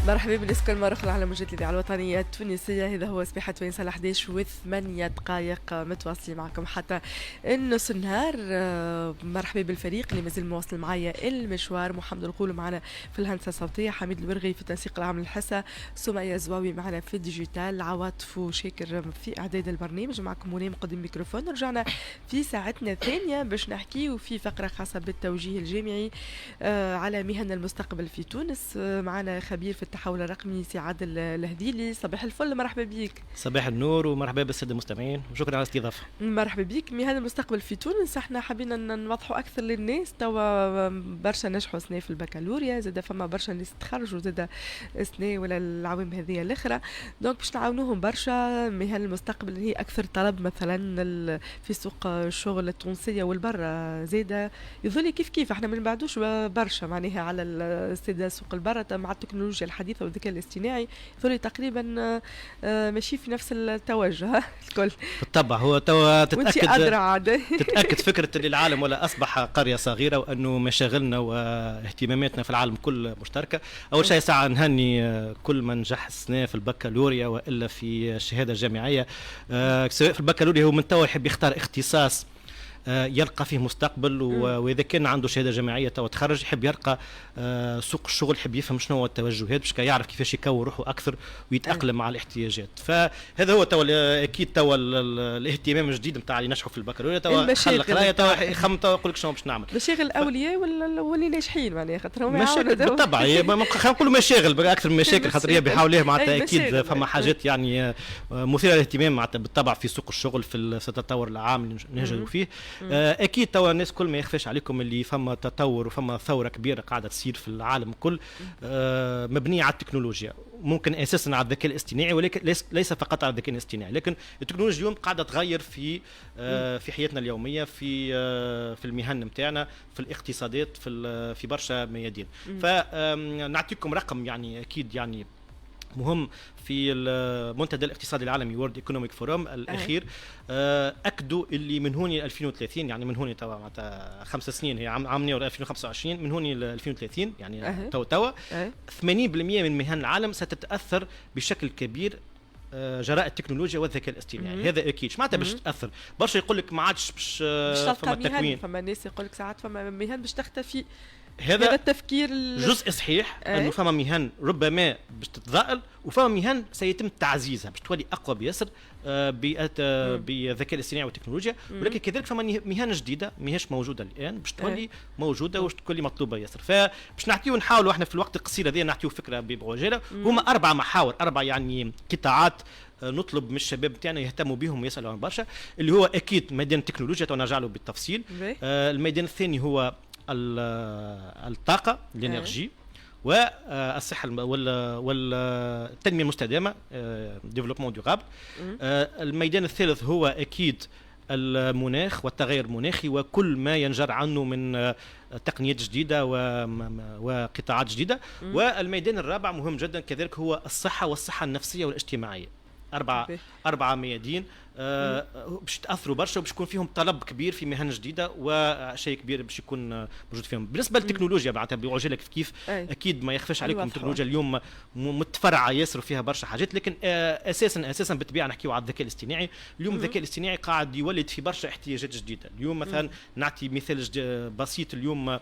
مرحبا بالناس كل مرة أخرى على موجة الإذاعة الوطنية التونسية. هذا هو سباحة توانسة 11:08 متواصلين معكم حتى النص النهار. مرحبا بالفريق اللي مازال مواصل معايا المشوار. محمد الغول معنا في الهندسة الصوتية، حميد الورغي في التنسيق العام للحصة، سمية زواوي معنا في الديجيتال، عواطف وشاكر في إعداد البرنامج. معكم منى مقدم الميكروفون. رجعنا في ساعتنا الثانية باش نحكي وفي فقرة خاصة بالتوجيه الجامعي على مهن المستقبل في تونس. معنا خبير في التحول الرقمي سي عادل الهذيلي. صباح الفل، مرحبا بيك. صباح النور ومرحبا بالساده المستمعين وشكرا على الاستضافه. مرحبا بيك. مهن المستقبل في تونس احنا حبينا نوضحوا اكثر للناس. توا برشا نجحوا سنه في البكالوريا، زاد فما برشا ناس تخرجوا زاد سنه ولا العوام هذه الاخرى. دونك باش نعاونوهم برشا. مهن المستقبل هي اكثر طلب مثلا في سوق الشغل التونسيه والبرة. زاد يظل كيف احنا ما نبعدوش برشا معناها على السيده سوق البرة مع التكنولوجيا الحديثه والذكاء الاصطناعي. يظل تقريبا ماشي في نفس التوجه الكل. بالطبع هو توا تتاكد فكره اللي العالم ولا اصبح قريه صغيره، وانه مشاغلنا واهتماماتنا في العالم كل مشتركه. اول شيء ساعه نهني كل من نجح السنه في البكالوريا والا في الشهاده الجامعيه، سواء في البكالوريا هو من توا يحب يختار اختصاص يلقى فيه مستقبل، واذا كان عنده شهاده جامعيه تو تخرج يحب يلقى سوق الشغل، يحب يفهم شنو هو التوجهات باش يعرف كيفاش يكون روحه اكثر ويتاقلم مع الاحتياجات. فهذا هو تو اكيد تو الاهتمام الجديد نتاع اللي نجحوا في البكالوريا. تو خلى قرايه تو يخمم تو يقول لك شنو باش نعمل. مشاغل الاولياء ولا اللي ناجحين معناها خاطر هما مشاكل بالطبع. خلينا نقولوا مشاغل اكثر من مشاكل، خاطر هي بيحاولوا معناتها اكيد فما حاجات يعني مثيره للاهتمام معناتها بالطبع في سوق الشغل في التطور العام اللي نهجروا فيه. اكيد توا الناس كل ما يخفاش عليكم اللي فما تطور وفما ثوره كبيره قاعده تصير في العالم كل، مبنيه على التكنولوجيا، ممكن اساسا على الذكاء الاصطناعي، ولكن ليس فقط على الذكاء الاصطناعي، لكن التكنولوجيا اليوم قاعده تغير في حياتنا اليوميه، في المهن نتاعنا، في الاقتصادات، في برشا ميادين. فنعطيكم رقم يعني اكيد يعني مهم في المنتدى الاقتصادي العالمي وورد ايكونوميك فورم الاخير. اكدوا اللي من هوني 2030 يعني من هوني توا معناتها 5 سنين، هي عام 2025 من هوني ل 2030 يعني توا 80% من مهن العالم ستتاثر بشكل كبير جراء التكنولوجيا والذكاء الاصطناعي. هذا اكيد مش معناتها باش تاثر برشا. يقول لك ما عادش باش فما التكوين، فما ناس يقول لك ساعات فما مهن باش تختفي. هذا التفكير جزء صحيح انه فما مهن ربما باش تتضاءل، وفما مهن سيتم تعزيزها باش تولي اقوى بياسر بالذكاء الاصطناعي والتكنولوجيا. ولكن كذلك فما مهن جديده ماهيش موجوده الان باش تولي موجوده وباش تولي مطلوبه ياسر. فباش نحكيو نحاولوا احنا في الوقت القصير هذا نحكيو فكره بعجاله. هما 4 محاور، 4 يعني قطاعات نطلب من الشباب نتاعنا يهتموا بهم ويسالوا عن برشا. اللي هو اكيد ميدان التكنولوجيا ونرجع له بالتفصيل. الميدان الثاني هو الطاقه الانرجي والصحه والتنميه المستدامه ديفلوبمون دورابل. الميدان الثالث هو اكيد المناخ والتغير المناخي وكل ما ينجر عنه من تقنيات جديده وقطاعات جديده. والميدان الرابع مهم جدا كذلك هو الصحه والصحه النفسيه والاجتماعيه. 4 ميادين باش تاثروا برشا وباش يكون فيهم طلب كبير في مهن جديده وشيء كبير باش يكون موجود فيهم. بالنسبه للتكنولوجيا معناتها بعجاله كيف اكيد ما يخفاش عليكم التكنولوجيا اليوم متفرعه ياسر فيها برشا حاجات، لكن اساسا بالطبيعه نحكيو على الذكاء الاصطناعي. اليوم الذكاء الاصطناعي قاعد يولد في برشا احتياجات جديده. اليوم مثلا نعطي مثال بسيط. اليوم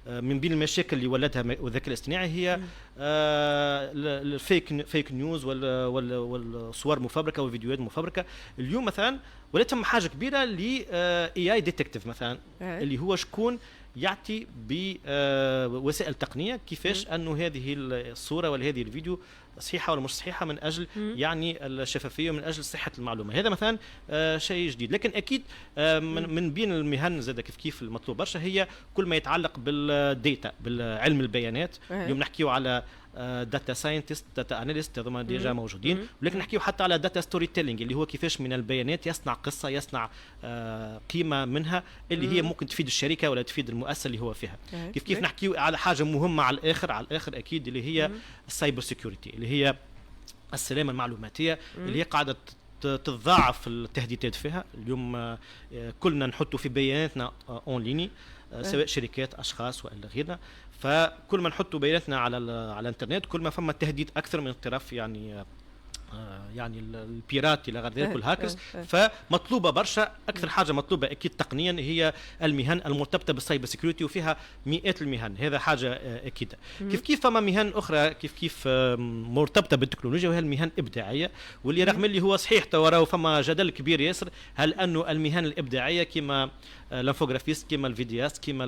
من بين المشاكل اللي ولدها الذكاء الاصطناعي هي الفيك نيوز والصور مفبركه والفيديوهات مفبركه. اليوم مثلا ولاتهم حاجه كبيره ل اي اي ديتكتيف مثلا، اللي هو شكون يعطي بوسائل تقنيه كيفاش انه هذه الصوره ولا هذه الفيديو صحيحه ولا مش صحيحه، من اجل يعني الشفافيه ومن اجل صحه المعلومه. هذا مثلا شيء جديد. لكن اكيد من بين المهن زاد كيف المطلوب برشا هي كل ما يتعلق بالديتا، بالعلم البيانات. اليوم نحكيو على داتا ساينتست، داتا اناليست، هذوما ديجا موجودين. ولكن نحكيو حتى على داتا ستوري تيلينج اللي هو كيفاش من البيانات يصنع قصه، يصنع قيمه منها اللي هي ممكن تفيد الشركه ولا تفيد المؤسسه اللي هو فيها. كيف نحكيو على حاجه مهمه على الاخر اكيد اللي هي السايبر سيكيورتي، اللي هي السلامه المعلوماتيه، اللي هي قاعده تتضاعف التهديدات فيها. اليوم كلنا نحطوا في بياناتنا اون ليني، سواء شركات اشخاص والا غيرنا. فكل ما نحطوا بياناتنا على الانترنت كل ما فما تهديد اكثر من طرف يعني البيرات الى غير ذلك والهاكرز. فمطلوبه برشا، اكثر حاجه مطلوبه اكيد تقنيا هي المهن المرتبطه بالسايبر سيكيورتي، وفيها مئات المهن، هذا حاجه اكيده. كيف فما مهن اخرى كيف مرتبطه بالتكنولوجيا، وهي المهن الابداعيه، واللي رغم اللي هو صحيح توراه فما جدل كبير ياسر هل انه المهن الابداعيه كما الانفوغرافيست كما الفيدياست كما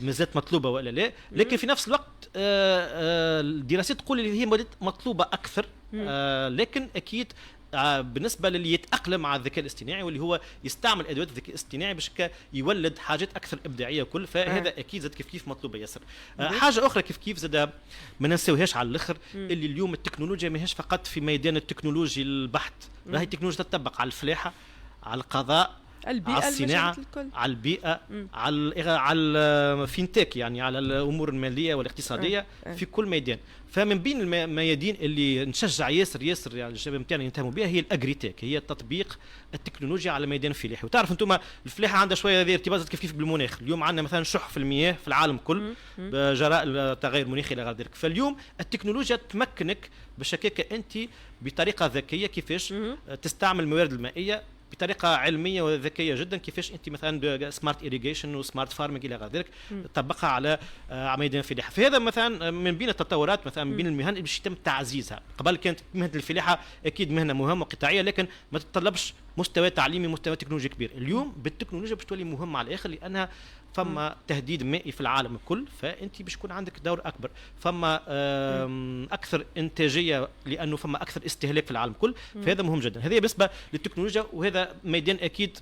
مازالت مطلوبه ولا لا. لكن في نفس الوقت الدراسات تقول اللي هي مطلوبه اكثر، لكن اكيد بالنسبه للي يتاقلم مع الذكاء الاصطناعي واللي هو يستعمل ادوات الذكاء الاصطناعي باش يولد حاجات اكثر ابداعيه وكل، فهذا اكيد زاد كيف مطلوبه ياسر. حاجه اخرى كيف زاد ما ننساوهاش على الاخر، اللي اليوم التكنولوجيا ماهيش فقط في ميدان التكنولوجي البحث، راهي التكنولوجيا تطبق على الفلاحه، على القضاء، البيئة، على الصناعة، على البيئة، على الفينتك، يعني على الأمور المالية والاقتصادية في كل ميدان. فمن بين الميادين اللي نشجع ياسر يعني الشباب نتاعنا ينتهموا بها هي الأجريتك، هي تطبيق التكنولوجيا على ميدان الفلاحي. وتعرف انتم الفلاحة عندها شوية هذه ارتباط كيف بالمناخ. اليوم عندنا مثلا شح في المياه في العالم كل بجراء التغير المناخي إلى غير ذلك. فاليوم التكنولوجيا تمكنك بشكاكة أنت بطريقة ذكية كيفاش تستعمل الموارد المائية بطريقه علميه وذكيه جدا، كيفاش انت مثلا سمارت ايريجيشن وسمارت فارمينج الى غير ذلك تطبقها على ميدان الفلاحه. فهذا مثلا من بين التطورات، مثلا من بين المهن اللي باش يتم تعزيزها. قبل كانت مهنه الفلاحه اكيد مهنه مهمه وقطاعيه، لكن ما تتطلبش مستوى تعليمي مستوى تكنولوجي كبير. اليوم بالتكنولوجيا باش تولي مهمه على الاخر، لانها فما تهديد مائي في العالم الكل، فانت باش يكون عندك دور اكبر. فما اكثر انتاجيه لانه فما اكثر استهلاك في العالم الكل، فهذا مهم جدا. هذه بالنسبه للتكنولوجيا، وهذا ميدان اكيد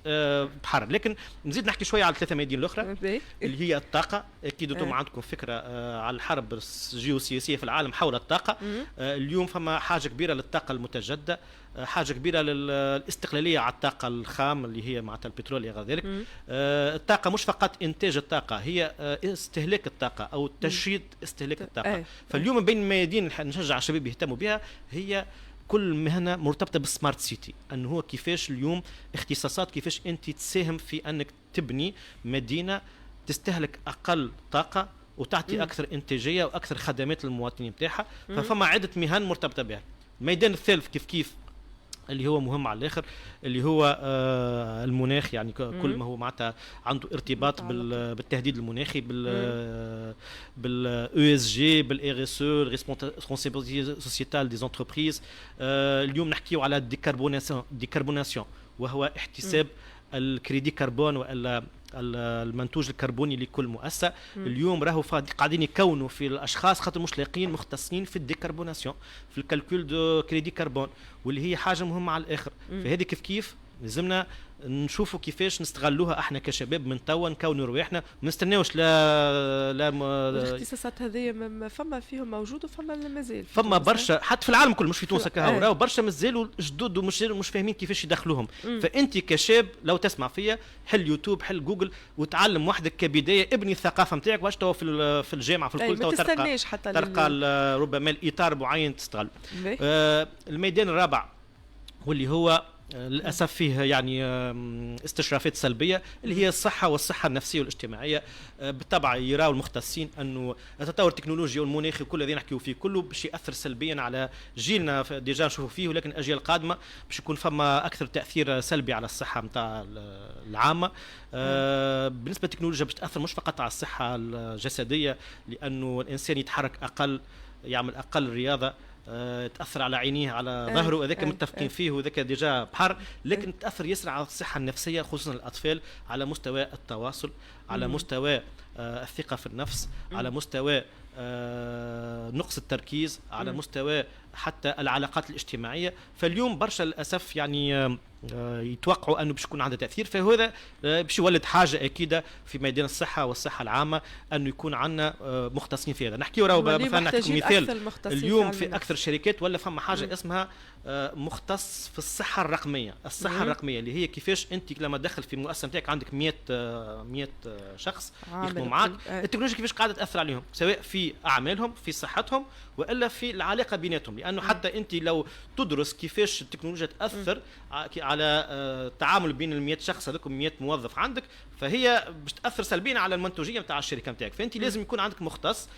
بحر. لكن نزيد نحكي شويه على الثلاثه ميادين الاخرى اللي هي الطاقه. اكيد انتم عندكم فكره على الحرب الجيوسياسيه في العالم حول الطاقه. اليوم فما حاجه كبيره للطاقه المتجدده، حاجه كبيره للاستقلاليه على الطاقه الخام اللي هي معناتها البترول الى غير ذلك. الطاقه مش فقط انتاج الطاقه، هي استهلاك الطاقه او تشييد استهلاك الطاقه. فاليوم بين الميادين نشجع الشباب يهتموا بها هي كل مهنه مرتبطه بالسمارت سيتي، انه هو كيفاش اليوم اختصاصات كيفاش انت تساهم في انك تبني مدينه تستهلك اقل طاقه وتعطي اكثر انتاجيه واكثر خدمات للمواطنين بتاعها. فما عده مهن مرتبطه بها. الميدان الثالث كيف اللي هو مهم على الاخر اللي هو المناخ، يعني كل ما هو معناتها عنده ارتباط بالتهديد المناخي، بالاو اس جي، بالار اس او، ريسبونسابيلتي سوسيتال دي زونتربريز. اليوم نحكيو على ديكربوناسيون وهو احتساب الكريدي كربون والا المنتوج الكربوني لكل مؤسسه. اليوم راهو قاعدين يكونوا في الاشخاص خاطر مش لاقيين مختصين في الديكربوناسيون، في الكالكول دو كريدي كربون، واللي هي حاجه مهمه على الاخر. فهذه كيف لازمنا نشوفوا كيفاش نستغلوها احنا كشباب من توا، نكونوا رواحنا ما نستناوش لا الاختصاصات هذه فما فيهم موجود وفما مازال فما برشا حتى في العالم كله، مش في تونس كهو، راهو برشا مازالوا جدد ومش فاهمين كيفاش يدخلوهم. فانت كشاب لو تسمع فيا حل يوتيوب، حل جوجل، وتعلم وحدك كبدايه، ابني الثقافه نتاعك واش توا في الجامعه في الكل ما تستناش حتى تلقى ربما الاطار معين تستغل. الميدان الرابع واللي هو للأسف فيه يعني استشرافات سلبية اللي هي الصحة والصحة النفسية والاجتماعية. بالطبع يراو المختصين أنه التطور التكنولوجي والمناخي وكل الذي نحكيو فيه كله باش يأثر سلبيا على جيلنا ديجا نشوفوا فيه، ولكن الأجيال القادمة باش يكون فما أكثر تأثير سلبي على الصحة متاع العامة. بالنسبة للتكنولوجيا باش تأثر مش فقط على الصحة الجسدية، لأنه الإنسان يتحرك أقل، يعمل أقل رياضة، تاثر على عينيه على ظهره، هذاك متفقين فيه وذاك ديجا بحر. لكن تاثر يسرع على الصحه النفسيه خصوصا الاطفال، على مستوى التواصل، على مستوى الثقه في النفس، على مستوى نقص التركيز، على مستوى حتى العلاقات الاجتماعيه. فاليوم برشا للاسف يعني يتوقعوا انه باش يكون عندها تاثير، فهذا باش يولد حاجه اكيده في ميدان الصحه والصحه العامه انه يكون عندنا مختصين في هذا. نحكيو راهو مثلا نعطيكم مثال اليوم في اكثر شركات ولا فما حاجه اسمها مختص في الصحه الرقميه. الصحه الرقميه اللي هي كيفاش انت لما تدخل في المؤسسه نتاعك عندك 100 شخص يخدموا معك، التكنولوجيا كيفاش قاعده تاثر عليهم سواء في اعمالهم في صحتهم والا في العلاقه بيناتهم. لانه حتى انت لو تدرس كيفاش التكنولوجيا تاثر على على تعامل بين ال 100 شخص هذوك 100 موظف عندك، فهي باش تاثر سلبيا على المنتوجيه نتاع الشركه نتاعك. فانت لازم يكون عندك مختص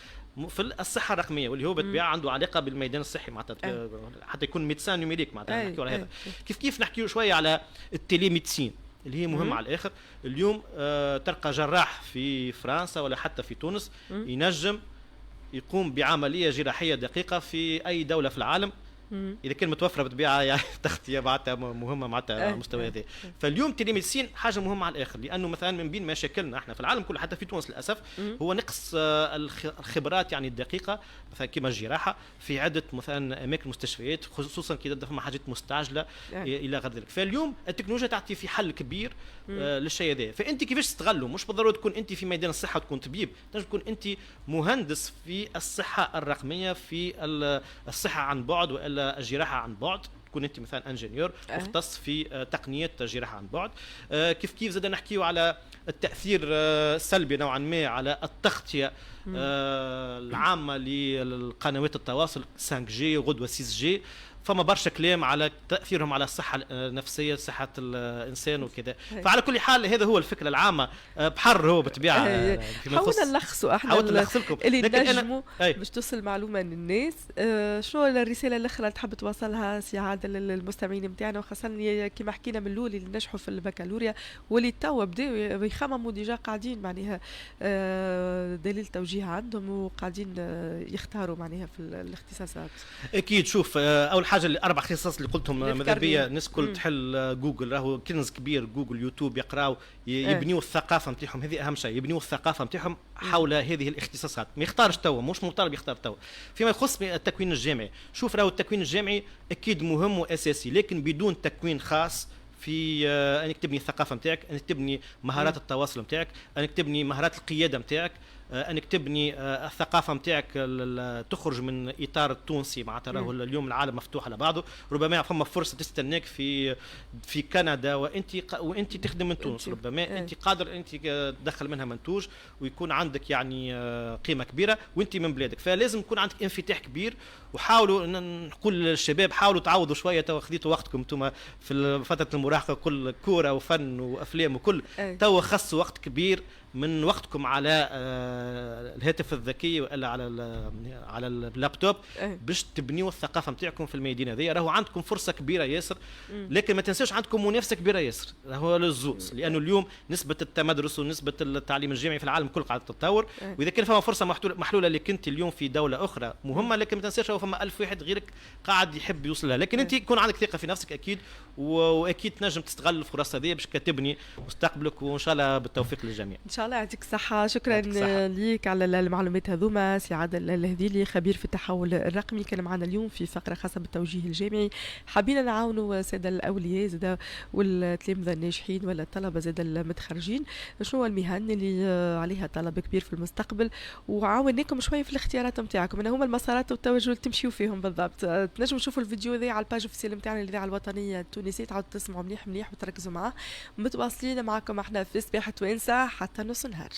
في الصحه الرقميه، واللي هو بالطبيعه عنده علاقه بالميدان الصحي معناتها، حتى يكون ميدسان نيميريك معناتها نحكيو على هذا. كيف نحكيو شويه على التيليميدسين اللي هي مهمه على الاخر. اليوم تلقى جراح في فرنسا ولا حتى في تونس ينجم يقوم بعمليه جراحيه دقيقه في اي دوله في العالم اذا كان متوفره بالطبيعه، يعني تغطيه معناتها مهمه معناتها على المستوى هذا. فاليوم تيليميدسين حاجه مهمه على الاخر، لانه مثلا من بين مشاكلنا احنا في العالم كله حتى في تونس للاسف هو نقص الخبرات يعني الدقيقه، مثلا كما الجراحه في عده مثلا اماكن مستشفيات، خصوصا كي تبدا فما حاجات مستعجله الى غير ذلك. فاليوم التكنولوجيا تعطي في حل كبير للشيء هذا. فانت كيفاش تستغله؟ مش بالضروره تكون انت في ميدان الصحه تكون طبيب، تنجم تكون انت مهندس في الصحه الرقميه، في الصحه عن بعد والا الجراحه عن بعد، تكون انت مثلا انجينيور مختص في تقنيه الجراحه عن بعد. كيف زاد نحكيو على التاثير السلبي نوعا ما على التغطيه العامه للقنوات التواصل 5G وغدوه 6G. فما برشا كلام على تاثيرهم على الصحه النفسيه، صحه الانسان وكذا. فعلى كل حال هذا هو الفكره العامه، بحر هو بالطبيعه. حاولنا نلخصوا احنا اللي نجموا باش توصل معلومه للناس. شنو الرساله الاخرى اللي تحب توصلها سي عادل للمستمعين نتاعنا، وخاصه كما حكينا من الاول اللي نجحوا في البكالوريا واللي توا بداوا يخمموا ديجا قاعدين معناها دليل توجيه عندهم وقاعدين يختاروا معناها في الاختصاصات. اكيد. شوف، اول حاجه الاربع اختصاص اللي قلتهم ماذا بيا الناس الكل تحل جوجل، راهو كنز كبير جوجل يوتيوب، يقراو يبنيوا الثقافه نتاعهم، هذه اهم شيء، يبنيوا الثقافه نتاعهم حول هذه الاختصاصات. ما يختارش توا، مش مطالب يختار توا. فيما يخص التكوين الجامعي، شوف راهو التكوين الجامعي اكيد مهم واساسي، لكن بدون تكوين خاص في انك تبني الثقافه نتاعك، انك تبني مهارات التواصل نتاعك، انك تبني مهارات القياده نتاعك، انك تبني الثقافه نتاعك تخرج من اطار التونسي. معناتها راهو اليوم العالم مفتوح على بعضه، ربما فما فرصه تستناك في كندا وانت تخدم من تونس، ربما انت قادر انت تدخل منها منتوج ويكون عندك يعني قيمه كبيره وانت من بلادك. فلازم يكون عندك انفتاح كبير. وحاولوا نقول للشباب حاولوا تعوضوا شويه، تو خذيتوا وقتكم انتم في فتره المراهقه كل كوره وفن وافلام وكل، تو خصوا وقت كبير من وقتكم على الهاتف الذكي ولا على اللابتوب باش تبنيوا الثقافه نتاعكم في الميدان هذه. راهو عندكم فرصه كبيره ياسر، لكن ما تنساوش عندكم منافسه كبيره ياسر، راهو للزوز، لانه اليوم نسبه التمدرس ونسبه التعليم الجامعي في العالم كله قاعده تتطور. واذا كان فما فرصه محلوله لك انت اليوم في دوله اخرى مهمه، لكن ما تنساش فما 1000 واحد غيرك قاعد يحب يوصلها، لكن انت يكون عندك ثقه في نفسك اكيد، واكيد تنجم تستغل الفرص هذه باش تبني مستقبلك، وان شاء الله بالتوفيق للجميع. ان شاء الله يعطيك الصحه. شكرا ليك على المعلومات هذوما سي عادل الهذيلي، خبير في التحول الرقمي، كان معنا اليوم في فقره خاصه بالتوجيه الجامعي. حابين نعاونوا الساده الاولياء زاد والتلامذه الناجحين ولا الطلبه زاد المتخرجين، شنو المهن اللي عليها طلب كبير في المستقبل، وعاوناكم شويه في الاختيارات نتاعكم، هما المسارات والتوجه اللي تمشيوا فيهم بالضبط. تنجموا تشوفوا الفيديو ذا على الباج اوفيسيال نتاعنا الاذاعه الوطنيه التونسيه، تعاودوا تسمعوا مليح وتركزوا معاه. متواصلين معكم احنا في صباح توانسه حتى نص النهار.